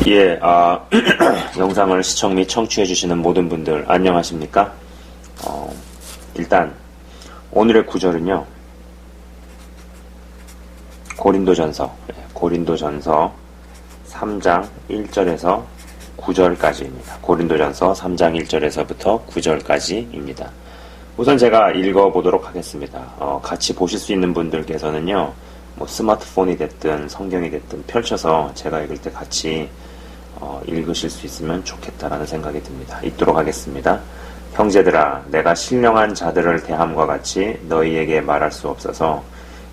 예, 영상을 시청 및 청취해주시는 모든 분들 안녕하십니까? 일단 오늘의 구절은요, 고린도전서 3장 1절에서 9절까지입니다. 고린도전서 3장 1절에서부터 9절까지입니다. 우선 제가 읽어보도록 하겠습니다. 같이 보실 수 있는 분들께서는요, 뭐 스마트폰이 됐든 성경이 됐든 펼쳐서 제가 읽을 때 같이 읽으실 수 있으면 좋겠다라는 생각이 듭니다. 읽도록 하겠습니다. 형제들아, 내가 신령한 자들을 대함과 같이 너희에게 말할 수 없어서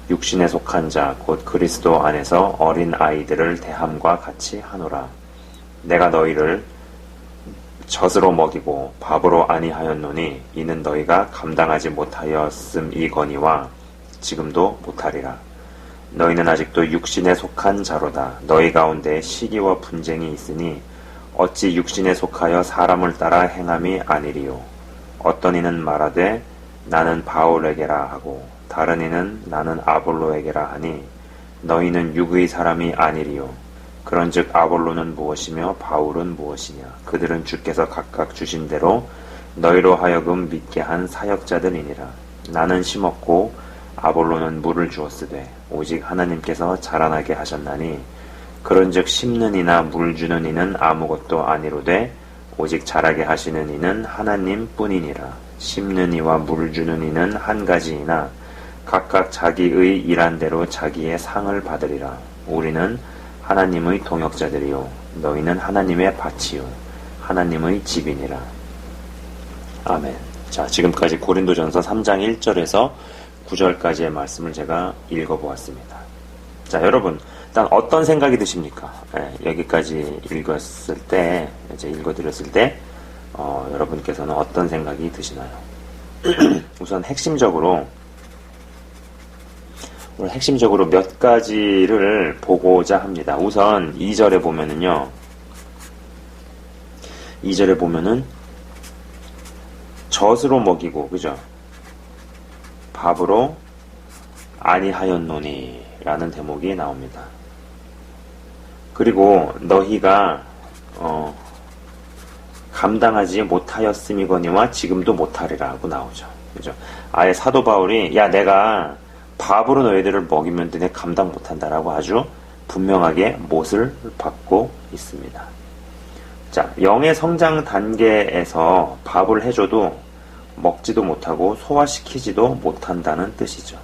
육신에 속한 자 곧 그리스도 안에서 어린 아이들을 대함과 같이 하노라. 내가 너희를 젖으로 먹이고 밥으로 아니하였노니 이는 너희가 감당하지 못하였음이거니와 지금도 못하리라. 너희는 아직도 육신에 속한 자로다. 너희 가운데 시기와 분쟁이 있으니 어찌 육신에 속하여 사람을 따라 행함이 아니리요. 어떤 이는 말하되 나는 바울에게라 하고 다른 이는 나는 아볼로에게라 하니 너희는 육의 사람이 아니리요. 그런즉 아볼로는 무엇이며 바울은 무엇이냐. 그들은 주께서 각각 주신 대로 너희로 하여금 믿게 한 사역자들이니라. 나는 심었고 아볼로는 물을 주었으되 오직 하나님께서 자라나게 하셨나니 그런즉 심는 이나 물 주는 이는 아무것도 아니로되 오직 자라게 하시는 이는 하나님 뿐이니라. 심는 이와 물 주는 이는 한 가지이나 각각 자기의 일한 대로 자기의 상을 받으리라. 우리는 하나님의 동역자들이요 너희는 하나님의 밭이요 하나님의 집이니라. 아멘. 자, 지금까지 고린도전서 3장 1절에서 9절까지의 말씀을 제가 읽어보았습니다. 자, 여러분, 일단 어떤 생각이 드십니까? 여기까지 읽었을 때, 이제 읽어드렸을 때, 여러분께서는 어떤 생각이 드시나요? 우선 핵심적으로 몇 가지를 보고자 합니다. 우선 2절에 보면은 젖으로 먹이고, 그죠? 밥으로 아니하였노니 라는 대목이 나옵니다. 그리고 너희가 감당하지 못하였음이거니와 지금도 못하리라 하고 나오죠. 그죠? 아예 사도 바울이 야 내가 밥으로 너희들을 먹이면 너네 감당 못한다라고 아주 분명하게 못을 받고 있습니다. 자, 영의 성장 단계에서 밥을 해줘도 먹지도 못하고 소화시키지도 못한다는 뜻이죠.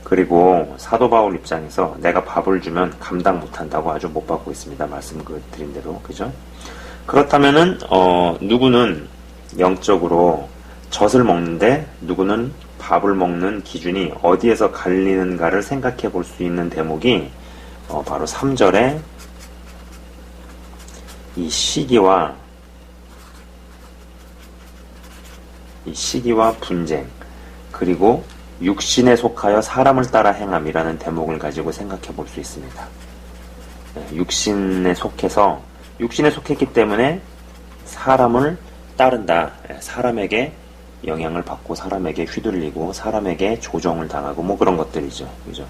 그리고 사도 바울 입장에서 내가 밥을 주면 감당 못한다고 아주 못 받고 있습니다. 말씀 드린 대로. 그죠? 그렇다면은 누구는 영적으로 젖을 먹는데 누구는 밥을 먹는 기준이 어디에서 갈리는가를 생각해 볼 수 있는 대목이 바로 3절에 이 시기와 분쟁, 그리고 육신에 속하여 사람을 따라 행함이라는 대목을 가지고 생각해 볼 수 있습니다. 육신에 속했기 때문에 사람을 따른다. 사람에게 영향을 받고 사람에게 휘둘리고 사람에게 조정을 당하고 뭐 그런 것들이죠. 그죠?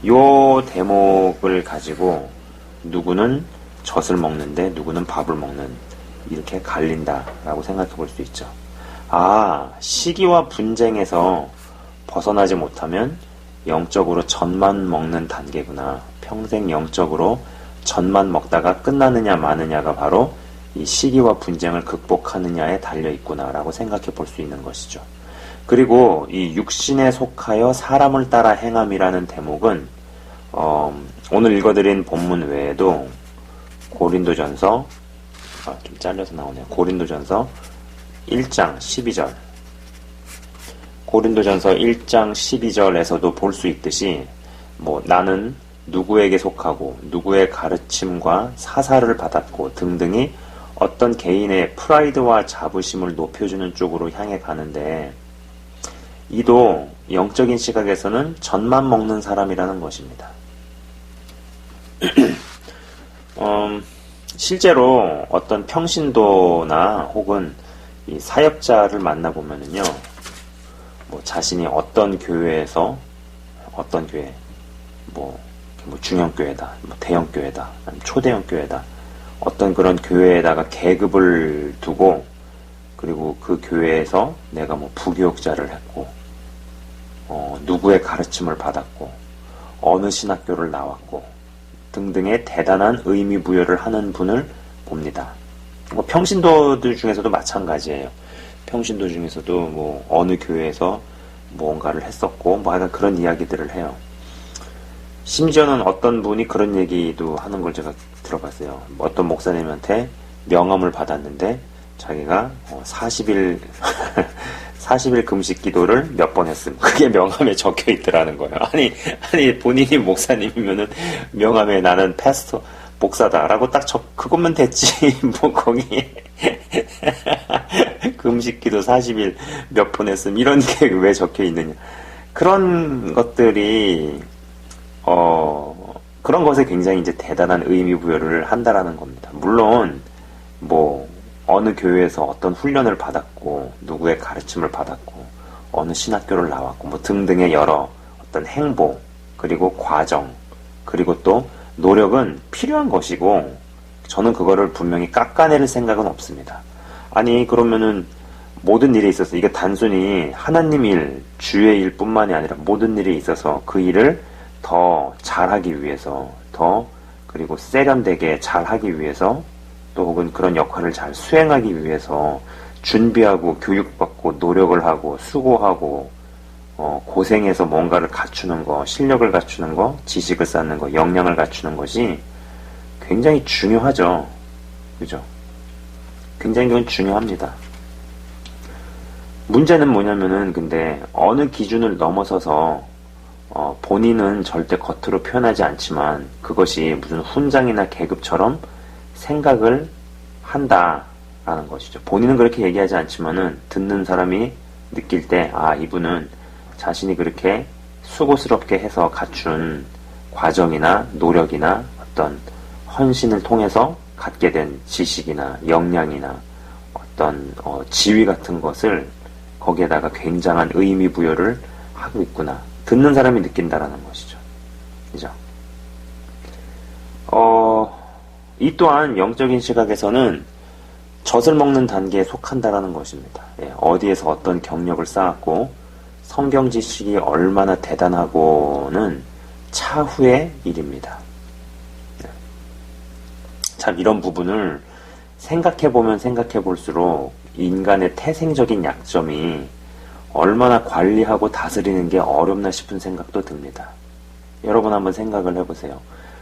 요 대목을 가지고 누구는 젖을 먹는데 누구는 밥을 먹는, 이렇게 갈린다라고 생각해 볼 수 있죠. 시기와 분쟁에서 벗어나지 못하면 영적으로 젖만 먹는 단계구나. 평생 영적으로 젖만 먹다가 끝나느냐 마느냐가 바로 이 시기와 분쟁을 극복하느냐에 달려있구나라고 생각해 볼 수 있는 것이죠. 그리고 이 육신에 속하여 사람을 따라 행함이라는 대목은 오늘 읽어드린 본문 외에도 고린도전서 좀 잘려서 나오네요. 고린도전서 1장 12절 고린도전서 1장 12절에서도 볼 수 있듯이 나는 누구에게 속하고 누구의 가르침과 사사를 받았고 등등이 어떤 개인의 프라이드와 자부심을 높여주는 쪽으로 향해 가는데 이도 영적인 시각에서는 젖만 먹는 사람이라는 것입니다. 실제로 어떤 평신도나 혹은 이 사역자를 만나보면은요, 자신이 어떤 교회에서, 어떤 교회, 중형교회다, 대형교회다, 초대형교회다, 어떤 그런 교회에다가 계급을 두고, 그리고 그 교회에서 내가 뭐 부교육자를 했고, 누구의 가르침을 받았고, 어느 신학교를 나왔고, 등등의 대단한 의미 부여를 하는 분을 봅니다. 뭐 평신도들 중에서도 마찬가지예요. 평신도 중에서도 뭐 어느 교회에서 뭔가를 했었고, 뭐 하여간 그런 이야기들을 해요. 심지어는 어떤 분이 그런 얘기도 하는 걸 제가 들어봤어요. 어떤 목사님한테 명함을 받았는데 자기가 40일 40일 금식 기도를 몇 번 했음. 그게 명함에 적혀 있더라는 거예요. 아니 본인이 목사님이면은 명함에 나는 패스터 목사다라고 딱 그것만 됐지. 뭐 거기에 금식 기도 40일 몇 번 했음 이런 게 왜 적혀 있느냐. 그런 것들이 그런 것에 굉장히 이제 대단한 의미 부여를 한다라는 겁니다. 물론, 뭐, 어느 교회에서 어떤 훈련을 받았고, 누구의 가르침을 받았고, 어느 신학교를 나왔고, 뭐 등등의 여러 어떤 행보, 그리고 과정, 그리고 또 노력은 필요한 것이고, 저는 그거를 분명히 깎아내릴 생각은 없습니다. 아니, 그러면은 모든 일에 있어서 이게 단순히 하나님 일, 주의 일 뿐만이 아니라 모든 일에 있어서 그 일을 더 잘하기 위해서, 그리고 세련되게 잘하기 위해서, 또 혹은 그런 역할을 잘 수행하기 위해서 준비하고 교육받고 노력을 하고 수고하고 고생해서 뭔가를 갖추는 거, 실력을 갖추는 거, 지식을 쌓는 거, 역량을 갖추는 것이 굉장히 중요하죠. 그죠? 굉장히 그건 중요합니다. 문제는 뭐냐면은 근데 어느 기준을 넘어서서 본인은 절대 겉으로 표현하지 않지만 그것이 무슨 훈장이나 계급처럼 생각을 한다라는 것이죠. 본인은 그렇게 얘기하지 않지만은 듣는 사람이 느낄 때, 아, 이분은 자신이 그렇게 수고스럽게 해서 갖춘 과정이나 노력이나 어떤 헌신을 통해서 갖게 된 지식이나 역량이나 어떤 지위 같은 것을 거기에다가 굉장한 의미 부여를 하고 있구나. 듣는 사람이 느낀다라는 것이죠. 그죠? 이 또한 영적인 시각에서는 젖을 먹는 단계에 속한다라는 것입니다. 예, 어디에서 어떤 경력을 쌓았고 성경 지식이 얼마나 대단하고는 차후의 일입니다. 예. 참 이런 부분을 생각해보면 생각해볼수록 인간의 태생적인 약점이 얼마나 관리하고 다스리는 게 어렵나 싶은 생각도 듭니다. 여러분 한번 생각을 해보세요.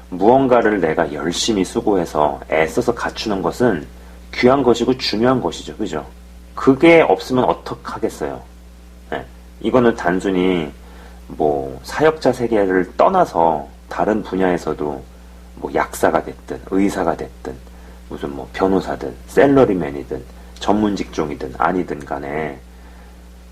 무언가를 내가 열심히 수고해서 애써서 갖추는 것은 귀한 것이고 중요한 것이죠. 그죠? 그게 없으면 어떡하겠어요? 네. 이거는 단순히 뭐 사역자 세계를 떠나서 다른 분야에서도 뭐 약사가 됐든 의사가 됐든 무슨 뭐 변호사든 셀러리맨이든 전문 직종이든 아니든 간에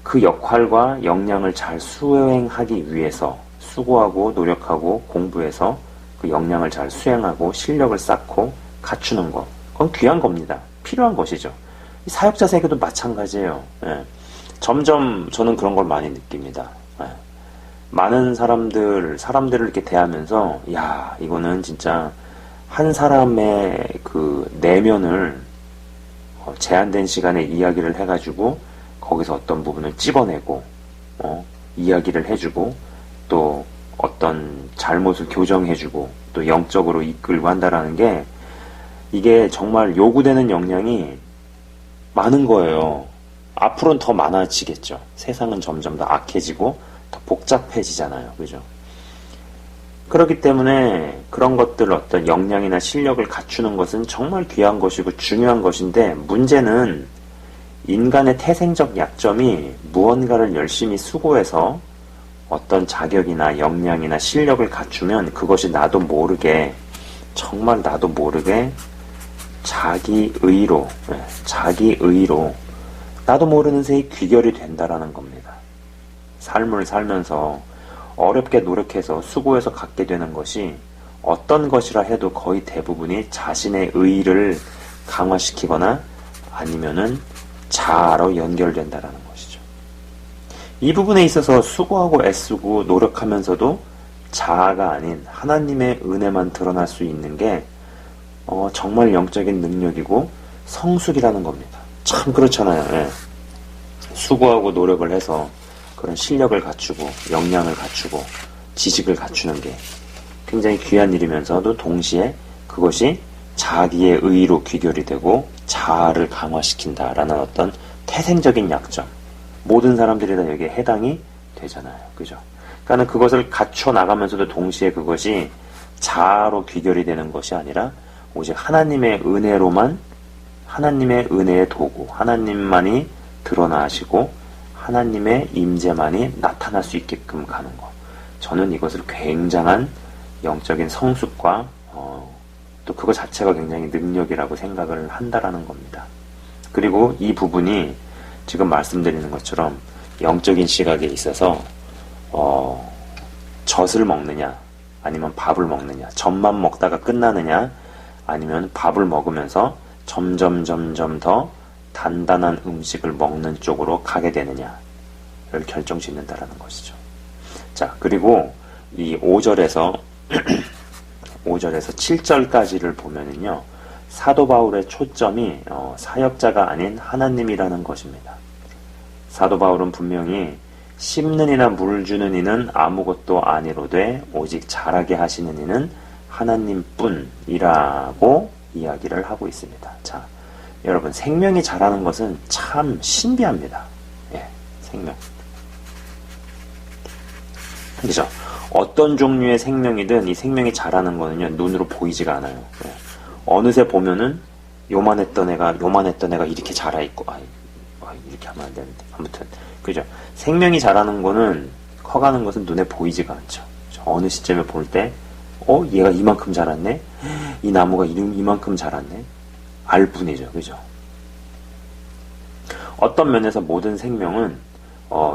그 역할과 역량을 잘 수행하기 위해서 수고하고 노력하고 공부해서 그 역량을 잘 수행하고 실력을 쌓고 갖추는 것, 그건 귀한 겁니다. 필요한 것이죠. 사역자 세계도 마찬가지예요. 예. 점점 저는 그런 걸 많이 느낍니다. 예. 많은 사람들을 이렇게 대하면서, 야, 이거는 진짜 한 사람의 그 내면을 제한된 시간에 이야기를 해가지고 거기서 어떤 부분을 찝어내고 이야기를 해주고 또 어떤 잘못을 교정해주고 또 영적으로 이끌고 한다라는 게 이게 정말 요구되는 역량이 많은 거예요. 앞으로는 더 많아지겠죠. 세상은 점점 더 악해지고 더 복잡해지잖아요. 그죠? 그렇기 때문에 그런 것들 어떤 역량이나 실력을 갖추는 것은 정말 귀한 것이고 중요한 것인데 문제는 인간의 태생적 약점이 무언가를 열심히 수고해서 어떤 자격이나 역량이나 실력을 갖추면 그것이 나도 모르게 정말 나도 모르게 자기 의로 나도 모르는 새에 귀결이 된다라는 겁니다. 삶을 살면서 어렵게 노력해서 수고해서 갖게 되는 것이 어떤 것이라 해도 거의 대부분이 자신의 의의를 강화시키거나 아니면은 자아로 연결된다라는 것이죠. 이 부분에 있어서 수고하고 애쓰고 노력하면서도 자아가 아닌 하나님의 은혜만 드러날 수 있는 게 정말 영적인 능력이고 성숙이라는 겁니다. 참 그렇잖아요. 예. 수고하고 노력을 해서 그런 실력을 갖추고 역량을 갖추고 지식을 갖추는 게 굉장히 귀한 일이면서도 동시에 그것이 자기의 의로 귀결이 되고 자아를 강화시킨다라는 어떤 태생적인 약점. 모든 사람들이 다 여기에 해당이 되잖아요. 그죠? 그러니까 그것을 갖춰 나가면서도 동시에 그것이 자아로 귀결이 되는 것이 아니라 오직 하나님의 은혜로만, 하나님의 은혜의 도구, 하나님만이 드러나시고 하나님의 임재만이 나타날 수 있게끔 가는 것. 저는 이것을 굉장한 영적인 성숙과 또 그거 자체가 굉장히 능력이라고 생각을 한다라는 겁니다. 그리고 이 부분이 지금 말씀드리는 것처럼 영적인 시각에 있어서 젖을 먹느냐 아니면 밥을 먹느냐, 젖만 먹다가 끝나느냐 아니면 밥을 먹으면서 점점 더 단단한 음식을 먹는 쪽으로 가게 되느냐를 결정짓는다라는 것이죠. 자, 그리고 이 5절에서 7절까지를 보면은요, 사도 바울의 초점이 사역자가 아닌 하나님이라는 것입니다. 사도 바울은 분명히 씹는 이나 물 주는 이는 아무것도 아니로되 오직 자라게 하시는 이는 하나님뿐이라고 이야기를 하고 있습니다. 자, 여러분, 생명이 자라는 것은 참 신비합니다. 예, 생명. 그죠? 어떤 종류의 생명이든 이 생명이 자라는 거는요, 눈으로 보이지가 않아요. 예. 어느새 보면은 요만했던 애가 이렇게 자라있고, 이렇게 하면 안 되는데. 아무튼, 그죠? 생명이 자라는 거는, 커가는 것은 눈에 보이지가 않죠. 그죠? 어느 시점에 볼 때, 얘가 이만큼 자랐네? 이 나무가 이만큼 자랐네? 알 뿐이죠. 그죠? 어떤 면에서 모든 생명은,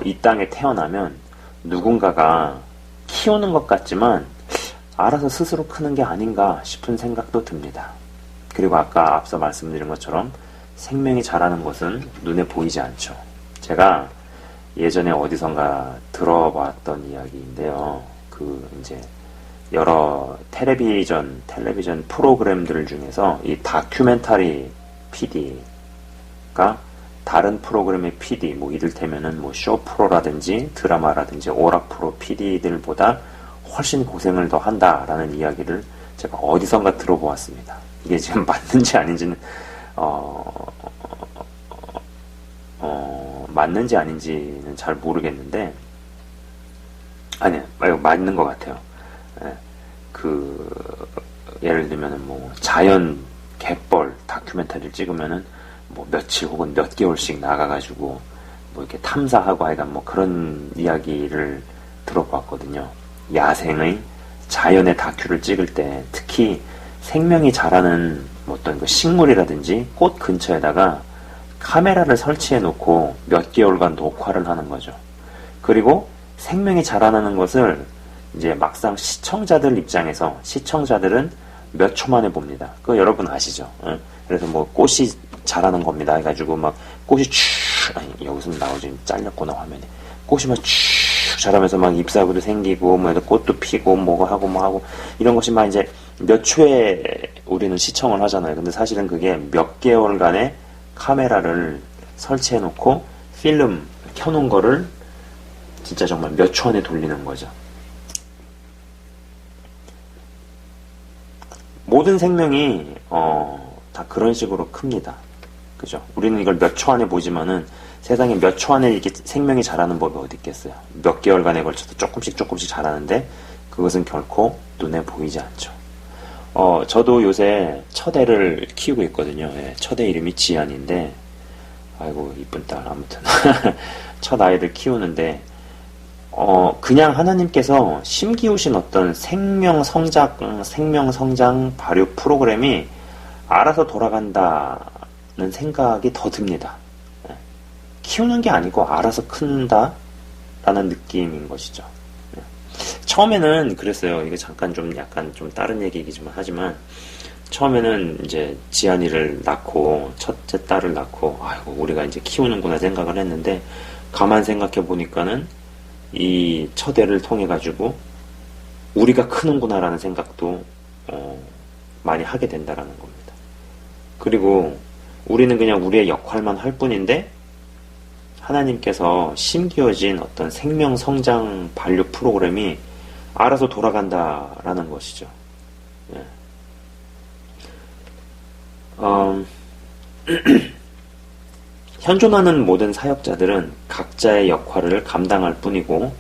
이 땅에 태어나면 누군가가 키우는 것 같지만, 알아서 스스로 크는 게 아닌가 싶은 생각도 듭니다. 그리고 아까 앞서 말씀드린 것처럼 생명이 자라는 것은 눈에 보이지 않죠. 제가 예전에 어디선가 들어봤던 이야기인데요. 이제 여러 텔레비전 프로그램들 중에서 이 다큐멘터리 PD가 다른 프로그램의 PD, 이를테면은 쇼프로라든지 드라마라든지 오락 프로 PD들보다 훨씬 고생을 더 한다라는 이야기를 제가 어디선가 들어보았습니다. 이게 지금 맞는지 아닌지는 맞는지 아닌지는 잘 모르겠는데, 아니요, 맞는 것 같아요. 예, 예를 들면은 자연 갯벌 다큐멘터리를 찍으면은 며칠 혹은 몇 개월씩 나가가지고 이렇게 탐사하고 하여간 그런 이야기를 들어봤거든요. 야생의 자연의 다큐를 찍을 때 특히 생명이 자라는 어떤 식물이라든지 꽃 근처에다가 카메라를 설치해 놓고 몇 개월간 녹화를 하는 거죠. 그리고 생명이 자라나는 것을 이제 막상 시청자들 입장에서 시청자들은 몇 초 만에 봅니다. 그거 여러분 아시죠? 그래서 꽃이 자라는 겁니다. 해가지고 꽃이 여기서 나오지 잘렸구나 화면에. 꽃이 자라면서 잎사귀도 생기고 꽃도 피고 하고 이런 것이 이제 몇 초에 우리는 시청을 하잖아요. 근데 사실은 그게 몇 개월간의 카메라를 설치해 놓고 필름 켜놓은 거를 진짜 정말 몇 초 안에 돌리는 거죠. 모든 생명이 다 그런 식으로 큽니다. 그죠? 우리는 이걸 몇 초 안에 보지만은 세상에 몇 초 안에 이렇게 생명이 자라는 법이 어디 있겠어요? 몇 개월간에 걸쳐서 조금씩 자라는데 그것은 결코 눈에 보이지 않죠. 저도 요새 첫 애를 키우고 있거든요. 예, 첫 애 이름이 지안인데, 아이고, 이쁜 딸, 아무튼. 첫 아이를 키우는데, 그냥 하나님께서 심기우신 어떤 생명 성장 발육 프로그램이 알아서 돌아간다는 생각이 더 듭니다. 예, 키우는 게 아니고 알아서 큰다라는 느낌인 것이죠. 처음에는 그랬어요. 이게 잠깐 약간 좀 다른 얘기이기만 하지만, 처음에는 이제 지안이를 낳고, 첫째 딸을 낳고, 아이고, 우리가 이제 키우는구나 생각을 했는데, 가만 생각해 보니까는, 이 첫 애를 통해가지고, 우리가 크는구나라는 생각도, 많이 하게 된다라는 겁니다. 그리고 우리는 그냥 우리의 역할만 할 뿐인데 하나님께서 심기어진 어떤 생명 성장 반려 프로그램이 알아서 돌아간다라는 것이죠. 예. 현존하는 모든 사역자들은 각자의 역할을 감당할 뿐이고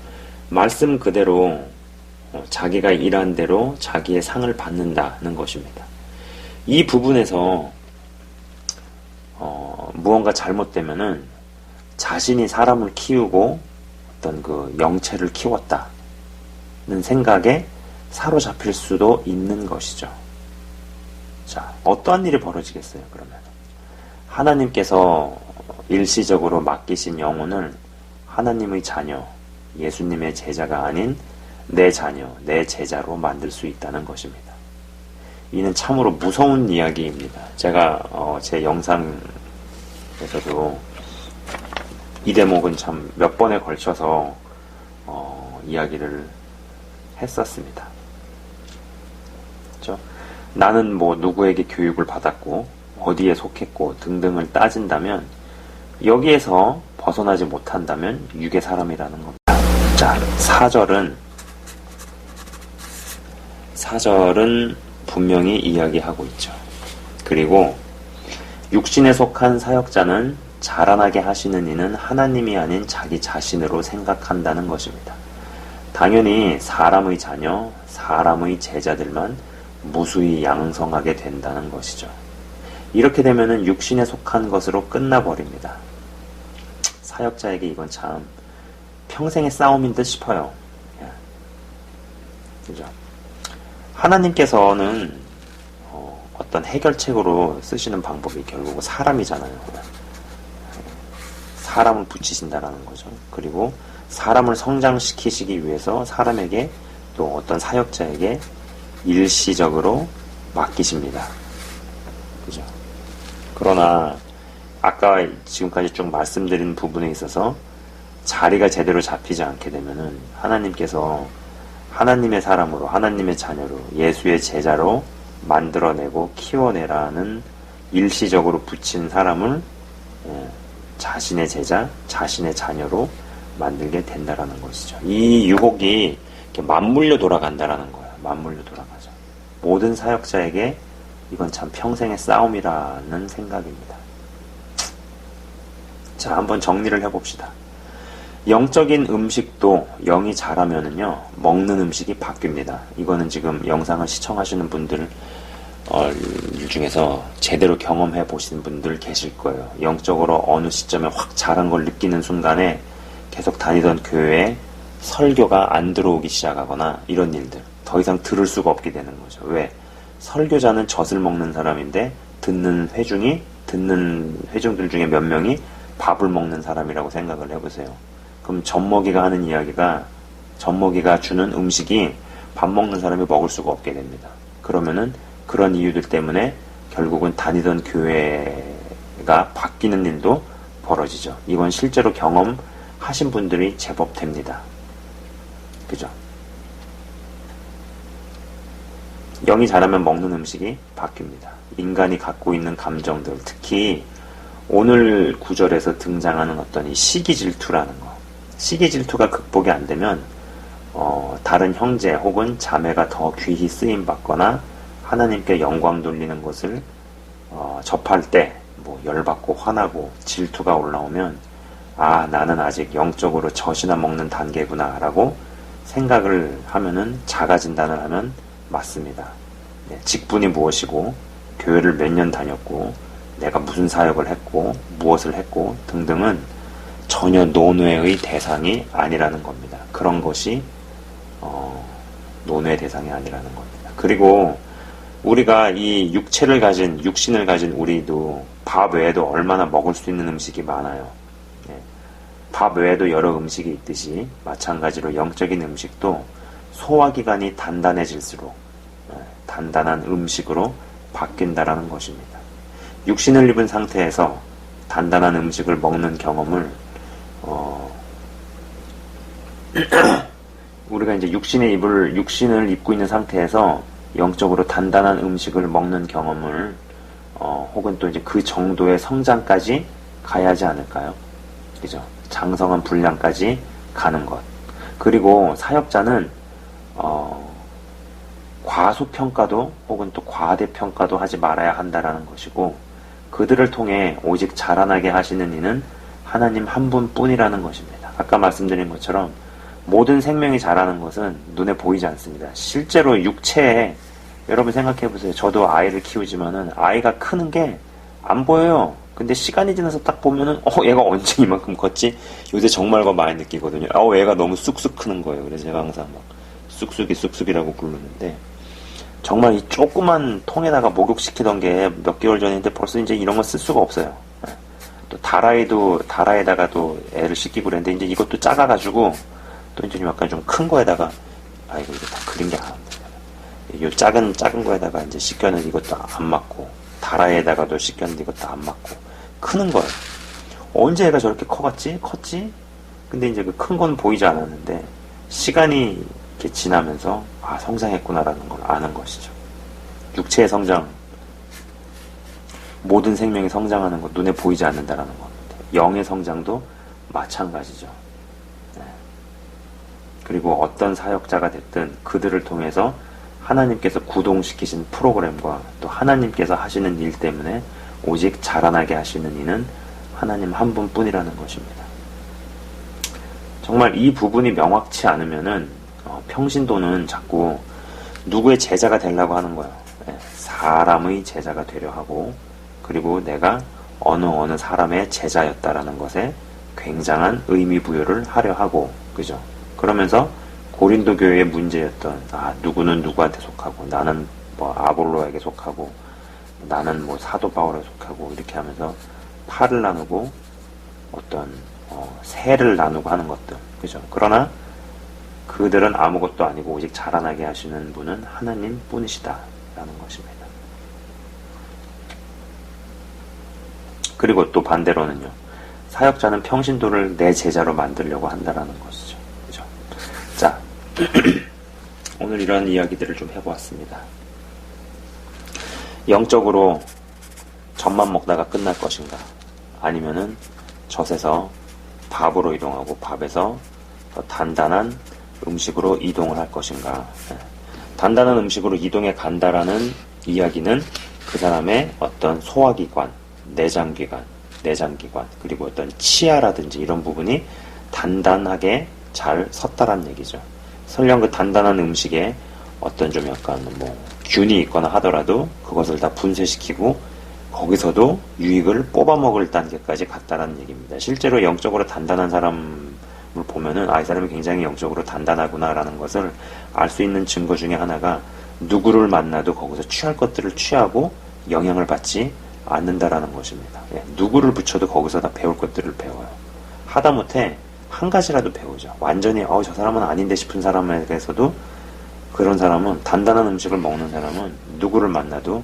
말씀 그대로 자기가 일한 대로 자기의 상을 받는다는 것입니다. 이 부분에서 무언가 잘못되면은 자신이 사람을 키우고 어떤 그 영체를 키웠다는 생각에 사로잡힐 수도 있는 것이죠. 자, 어떠한 일이 벌어지겠어요, 그러면? 하나님께서 일시적으로 맡기신 영혼을 하나님의 자녀, 예수님의 제자가 아닌 내 자녀, 내 제자로 만들 수 있다는 것입니다. 이는 참으로 무서운 이야기입니다. 제가 제 영상에서도 이 대목은 참 몇 번에 걸쳐서 이야기를 했었습니다. 그렇죠? 나는 뭐 누구에게 교육을 받았고 어디에 속했고 등등을 따진다면 여기에서 벗어나지 못한다면 육의 사람이라는 겁니다. 자, 사절은 분명히 이야기하고 있죠. 그리고 육신에 속한 사역자는 자라나게 하시는 이는 하나님이 아닌 자기 자신으로 생각한다는 것입니다. 당연히 사람의 자녀, 사람의 제자들만 무수히 양성하게 된다는 것이죠. 이렇게 되면은 육신에 속한 것으로 끝나버립니다. 사역자에게 이건 참 평생의 싸움인 듯 싶어요. 그죠? 하나님께서는 어떤 해결책으로 쓰시는 방법이 결국 사람이잖아요. 사람을 붙이신다라는 거죠. 그리고 사람을 성장시키시기 위해서 사람에게 또 어떤 사역자에게 일시적으로 맡기십니다. 그죠? 그러나 아까 지금까지 쭉 말씀드린 부분에 있어서 자리가 제대로 잡히지 않게 되면은 하나님께서 하나님의 사람으로, 하나님의 자녀로, 예수의 제자로 만들어내고 키워내라는 일시적으로 붙인 사람을 자신의 제자, 자신의 자녀로 만들게 된다라는 것이죠. 이 유혹이 이렇게 맞물려 돌아간다라는 거예요. 맞물려 돌아가죠. 모든 사역자에게 이건 참 평생의 싸움이라는 생각입니다. 자, 한번 정리를 해봅시다. 영적인 음식도 영이 자라면은요, 먹는 음식이 바뀝니다. 이거는 지금 영상을 시청하시는 분들 중에서 제대로 경험해 보신 분들 계실 거예요. 영적으로 어느 시점에 확 자란 걸 느끼는 순간에 계속 다니던 교회에 설교가 안 들어오기 시작하거나 이런 일들 더 이상 들을 수가 없게 되는 거죠. 왜? 설교자는 젖을 먹는 사람인데 듣는 회중들 중에 몇 명이 밥을 먹는 사람이라고 생각을 해보세요. 그럼 젖먹이가 하는 이야기가, 젖먹이가 주는 음식이 밥 먹는 사람이 먹을 수가 없게 됩니다. 그러면은 그런 이유들 때문에 결국은 다니던 교회가 바뀌는 일도 벌어지죠. 이건 실제로 경험하신 분들이 제법 됩니다. 그죠? 영이 자라면 먹는 음식이 바뀝니다. 인간이 갖고 있는 감정들, 특히 오늘 구절에서 등장하는 어떤 이 시기 질투라는 거. 시기 질투가 극복이 안 되면 다른 형제 혹은 자매가 더 귀히 쓰임 받거나 하나님께 영광 돌리는 것을 접할 때 뭐 열받고 화나고 질투가 올라오면 아, 나는 아직 영적으로 젖이나 먹는 단계구나 라고 생각을 하면은 자가 진단을 하면 맞습니다. 네, 직분이 무엇이고 교회를 몇 년 다녔고 내가 무슨 사역을 했고 무엇을 했고 등등은 전혀 논외의 대상이 아니라는 겁니다. 그런 것이 논외 대상이 아니라는 겁니다. 그리고 우리가 이 육신을 가진 우리도 밥 외에도 얼마나 먹을 수 있는 음식이 많아요. 네. 밥 외에도 여러 음식이 있듯이 마찬가지로 영적인 음식도 소화기관이 단단해질수록 단단한 음식으로 바뀐다라는 것입니다. 육신을 입은 상태에서 단단한 음식을 먹는 경험을 우리가 이제 육신을 입고 있는 상태에서 영적으로 단단한 음식을 먹는 경험을 혹은 또 이제 그 정도의 성장까지 가야 하지 않을까요? 그죠? 장성한 분량까지 가는 것. 그리고 사역자는 과소평가도 혹은 또 과대평가도 하지 말아야 한다라는 것이고, 그들을 통해 오직 자라나게 하시는 이는 하나님 한 분뿐이라는 것입니다. 아까 말씀드린 것처럼 모든 생명이 자라는 것은 눈에 보이지 않습니다. 실제로 육체에, 여러분 생각해 보세요. 저도 아이를 키우지만은 아이가 크는 게 안 보여요. 근데 시간이 지나서 딱 보면은 얘가 언제 이만큼 컸지? 요새 정말 그거 많이 느끼거든요. 얘가 너무 쑥쑥 크는 거예요. 그래서 제가 항상 막 쑥쑥이라고 부르는데, 정말 이 조그만 통에다가 목욕시키던 게 몇 개월 전인데 벌써 이제 이런 거 쓸 수가 없어요. 또 다라에다가도 애를 씻기고 그랬는데 이제 이것도 작아가지고 또 이제 약간 좀 큰 거에다가, 이거 다 그린 게 아닌데, 요 작은 거에다가 이제 씻겨는 이것도 안 맞고, 다라에다가도 씻겼는데 이것도 안 맞고, 크는 거예요. 언제 애가 저렇게 컸지? 근데 이제 그 큰 건 보이지 않았는데, 시간이 이렇게 지나면서, 성장했구나라는 걸 아는 것이죠. 육체의 성장, 모든 생명이 성장하는 것, 눈에 보이지 않는다라는 겁니다. 영의 성장도 마찬가지죠. 그리고 어떤 사역자가 됐든 그들을 통해서 하나님께서 구동시키신 프로그램과 또 하나님께서 하시는 일 때문에 오직 자라나게 하시는 이는 하나님 한 분뿐이라는 것입니다. 정말 이 부분이 명확치 않으면은 평신도는 자꾸 누구의 제자가 되려고 하는 거예요. 사람의 제자가 되려 하고, 그리고 내가 어느 사람의 제자였다라는 것에 굉장한 의미 부여를 하려 하고, 그죠? 그러면서 고린도 교회의 문제였던 누구는 누구한테 속하고, 나는 뭐 아볼로에게 속하고, 나는 뭐 사도 바울에 속하고, 이렇게 하면서 팔을 나누고 어떤 세를 나누고 하는 것들, 그죠? 그러나 그들은 아무것도 아니고 오직 자라나게 하시는 분은 하나님 뿐이시다라는 것입니다. 그리고 또 반대로는요, 사역자는 평신도를 내 제자로 만들려고 한다라는 것이죠. 그죠? 자, 오늘 이런 이야기들을 좀 해보았습니다. 영적으로 젖만 먹다가 끝날 것인가? 아니면은 젖에서 밥으로 이동하고 밥에서 더 단단한 음식으로 이동을 할 것인가? 단단한 음식으로 이동해 간다라는 이야기는 그 사람의 어떤 소화기관, 내장기관, 그리고 어떤 치아라든지 이런 부분이 단단하게 잘 섰다라는 얘기죠. 설령 그 단단한 음식에 어떤 좀 약간 균이 있거나 하더라도 그것을 다 분쇄시키고 거기서도 유익을 뽑아먹을 단계까지 갔다라는 얘기입니다. 실제로 영적으로 단단한 사람을 보면은 이 사람이 굉장히 영적으로 단단하구나라는 것을 알 수 있는 증거 중에 하나가, 누구를 만나도 거기서 취할 것들을 취하고 영향을 받지 않는다라는 것입니다. 누구를 붙여도 거기서 다 배울 것들을 배워요. 하다못해 한 가지라도 배우죠. 완전히 저 사람은 아닌데 싶은 사람에 대해서도, 그런 사람은, 단단한 음식을 먹는 사람은 누구를 만나도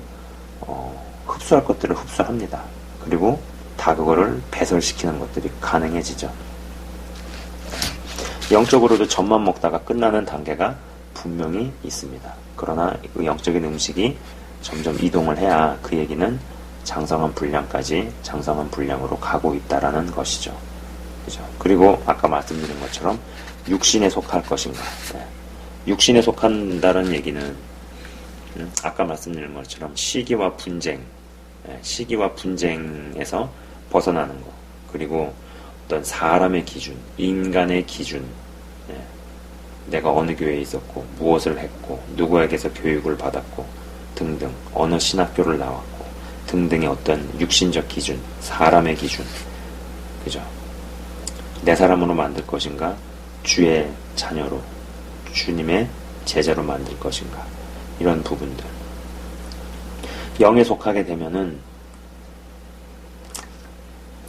흡수할 것들을 흡수합니다. 그리고 다 그거를 배설시키는 것들이 가능해지죠. 영적으로도 젖만 먹다가 끝나는 단계가 분명히 있습니다. 그러나 그 영적인 음식이 점점 이동을 해야 그 얘기는 장성한 분량으로 가고 있다라는 것이죠. 그죠? 그리고 아까 말씀드린 것처럼 육신에 속할 것인가? 육신에 속한다는 얘기는 아까 말씀드린 것처럼 시기와 분쟁에서 벗어나는 것, 그리고 어떤 사람의 기준, 인간의 기준, 내가 어느 교회에 있었고 무엇을 했고 누구에게서 교육을 받았고 등등, 어느 신학교를 나왔고 등등의 어떤 육신적 기준, 사람의 기준, 그죠? 내 사람으로 만들 것인가, 주의 자녀로, 주님의 제자로 만들 것인가, 이런 부분들. 영에 속하게 되면은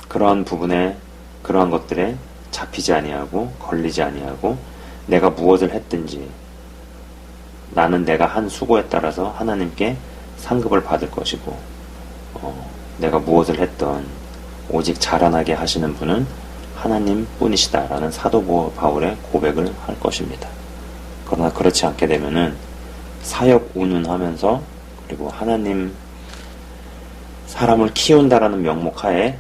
그러한 부분에, 그러한 것들에 잡히지 아니하고 걸리지 아니하고, 내가 무엇을 했든지 나는 내가 한 수고에 따라서 하나님께 상급을 받을 것이고, 내가 무엇을 했던 오직 자라나게 하시는 분은 하나님 뿐이시다라는 사도 바울의 고백을 할 것입니다. 그러나 그렇지 않게 되면은 사역 운운하면서 그리고 하나님 사람을 키운다라는 명목하에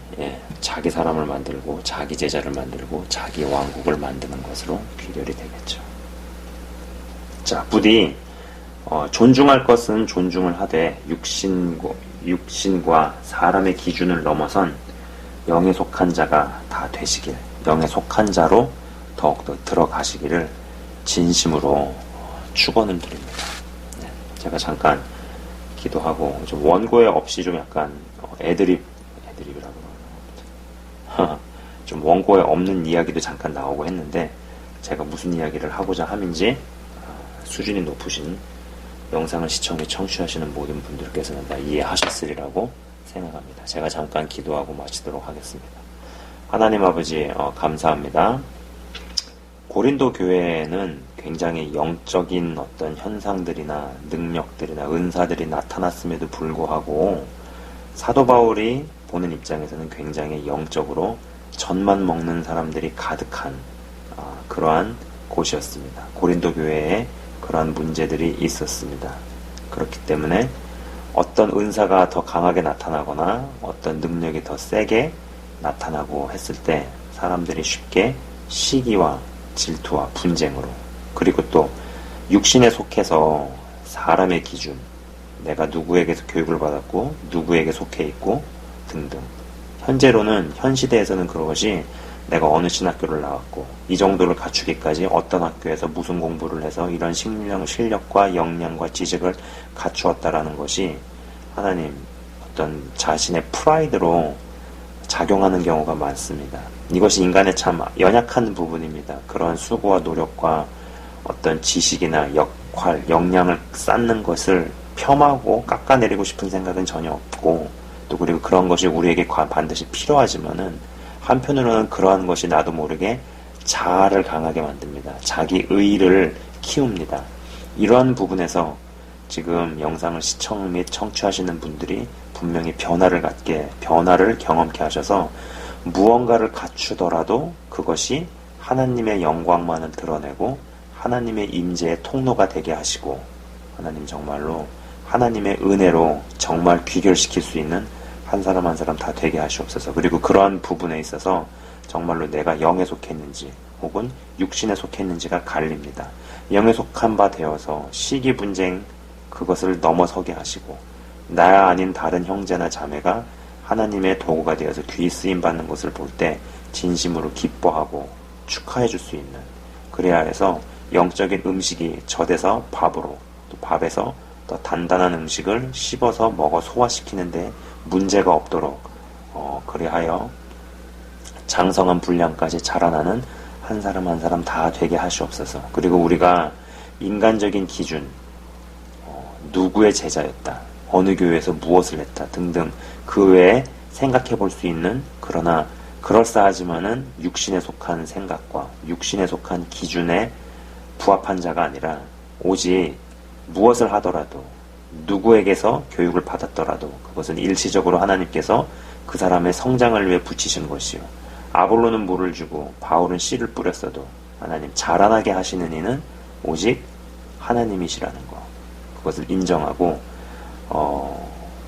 자기 사람을 만들고 자기 제자를 만들고 자기 왕국을 만드는 것으로 귀결이 되겠죠. 자, 부디 존중할 것은 존중을 하되 육신과 사람의 기준을 넘어선 영에 속한 자가 다 되시길, 영에 속한 자로 더욱더 들어가시기를 진심으로 축원을 드립니다. 제가 잠깐 기도하고 좀 원고에 없이 좀 약간 애드립이라고 그러나 좀 원고에 없는 이야기도 잠깐 나오고 했는데 제가 무슨 이야기를 하고자 함인지 수준이 높으신 영상을 시청해 청취하시는 모든 분들께서는 다 이해하셨으리라고 생각합니다. 제가 잠깐 기도하고 마치도록 하겠습니다. 하나님 아버지 감사합니다. 고린도 교회에는 굉장히 영적인 어떤 현상들이나 능력들이나 은사들이 나타났음에도 불구하고 사도 바울이 보는 입장에서는 굉장히 영적으로 젖만 먹는 사람들이 가득한 그러한 곳이었습니다. 고린도 교회에 그러한 문제들이 있었습니다. 그렇기 때문에 어떤 은사가 더 강하게 나타나거나 어떤 능력이 더 세게 나타나고 했을 때 사람들이 쉽게 시기와 질투와 분쟁으로, 그리고 또 육신에 속해서 사람의 기준, 내가 누구에게서 교육을 받았고 누구에게 속해 있고 등등, 현 시대에서는 그것이 내가 어느 신학교를 나왔고 이 정도를 갖추기까지 어떤 학교에서 무슨 공부를 해서 이런 실력과 역량과 지식을 갖추었다라는 것이 하나님 어떤 자신의 프라이드로 작용하는 경우가 많습니다. 이것이 인간의 참 연약한 부분입니다. 그러한 수고와 노력과 어떤 지식이나 역할, 역량을 쌓는 것을 폄하고 깎아내리고 싶은 생각은 전혀 없고, 또 그리고 그런 것이 우리에게 반드시 필요하지만은 한편으로는 그러한 것이 나도 모르게 자아를 강하게 만듭니다. 자기 의의를 키웁니다. 이러한 부분에서 지금 영상을 시청 및 청취하시는 분들이 분명히 변화를 경험케 하셔서 무언가를 갖추더라도 그것이 하나님의 영광만을 드러내고 하나님의 임재의 통로가 되게 하시고, 하나님 정말로 하나님의 은혜로 정말 귀결시킬 수 있는 한 사람 한 사람 다 되게 하시옵소서. 그리고 그러한 부분에 있어서 정말로 내가 영에 속했는지 혹은 육신에 속했는지가 갈립니다. 영에 속한 바 되어서 시기 분쟁 그것을 넘어서게 하시고, 나 아닌 다른 형제나 자매가 하나님의 도구가 되어서 귀 쓰임 받는 것을 볼 때 진심으로 기뻐하고 축하해 줄 수 있는, 그래야 해서 영적인 음식이 젖에서 밥으로, 또 밥에서 더 단단한 음식을 씹어서 먹어 소화시키는데 문제가 없도록 그리하여 장성한 분량까지 자라나는 한 사람 한 사람 다 되게 하시옵소서. 그리고 우리가 인간적인 기준, 누구의 제자였다, 어느 교회에서 무엇을 했다 등등 그 외에 생각해 볼 수 있는, 그러나 그럴싸하지만은 육신에 속한 생각과 육신에 속한 기준에 부합한 자가 아니라 오직 무엇을 하더라도 누구에게서 교육을 받았더라도 그것은 일시적으로 하나님께서 그 사람의 성장을 위해 붙이신 것이요, 아볼로는 물을 주고 바울은 씨를 뿌렸어도 하나님 자라나게 하시는 이는 오직 하나님이시라는 것, 그것을 인정하고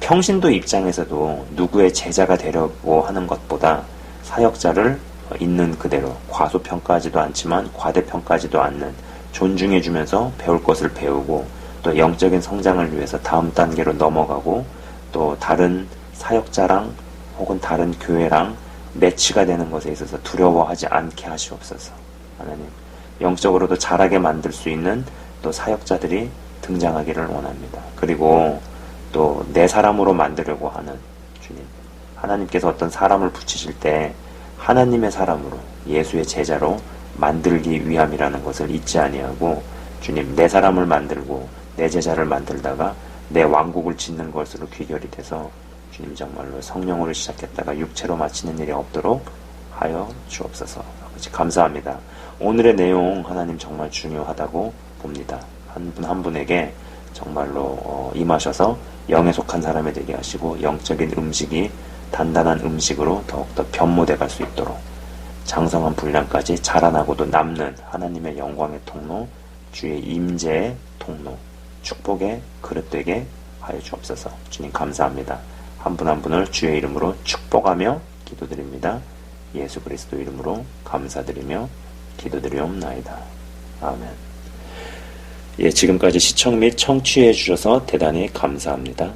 평신도 입장에서도 누구의 제자가 되려고 하는 것보다 사역자를 있는 그대로 과소평가하지도 않지만 과대평가하지도 않는, 존중해주면서 배울 것을 배우고 또 영적인 성장을 위해서 다음 단계로 넘어가고 또 다른 사역자랑 혹은 다른 교회랑 매치가 되는 것에 있어서 두려워하지 않게 하시옵소서. 하나님 영적으로도 자라게 만들 수 있는 또 사역자들이 등장하기를 원합니다. 그리고 또 내 사람으로 만들려고 하는 주님, 하나님께서 어떤 사람을 붙이실 때 하나님의 사람으로 예수의 제자로 만들기 위함이라는 것을 잊지 아니하고, 주님 내 사람을 만들고 내 제자를 만들다가 내 왕국을 짓는 것으로 귀결이 돼서 주님 정말로 성령으로 시작했다가 육체로 마치는 일이 없도록 하여 주옵소서. 아버지 감사합니다. 오늘의 내용 하나님 정말 중요하다고 봅니다. 한 분 한 분에게 정말로 임하셔서 영에 속한 사람이 되게 하시고 영적인 음식이 단단한 음식으로 더욱더 변모돼 갈 수 있도록 장성한 분량까지 자라나고도 남는 하나님의 영광의 통로, 주의 임재의 통로, 축복의 그릇 되게 하여 주옵소서. 주님 감사합니다. 한 분 한 분을 주의 이름으로 축복하며 기도드립니다. 예수 그리스도 이름으로 감사드리며 기도드리옵나이다. 아멘. 예, 지금까지 시청 및 청취해 주셔서 대단히 감사합니다.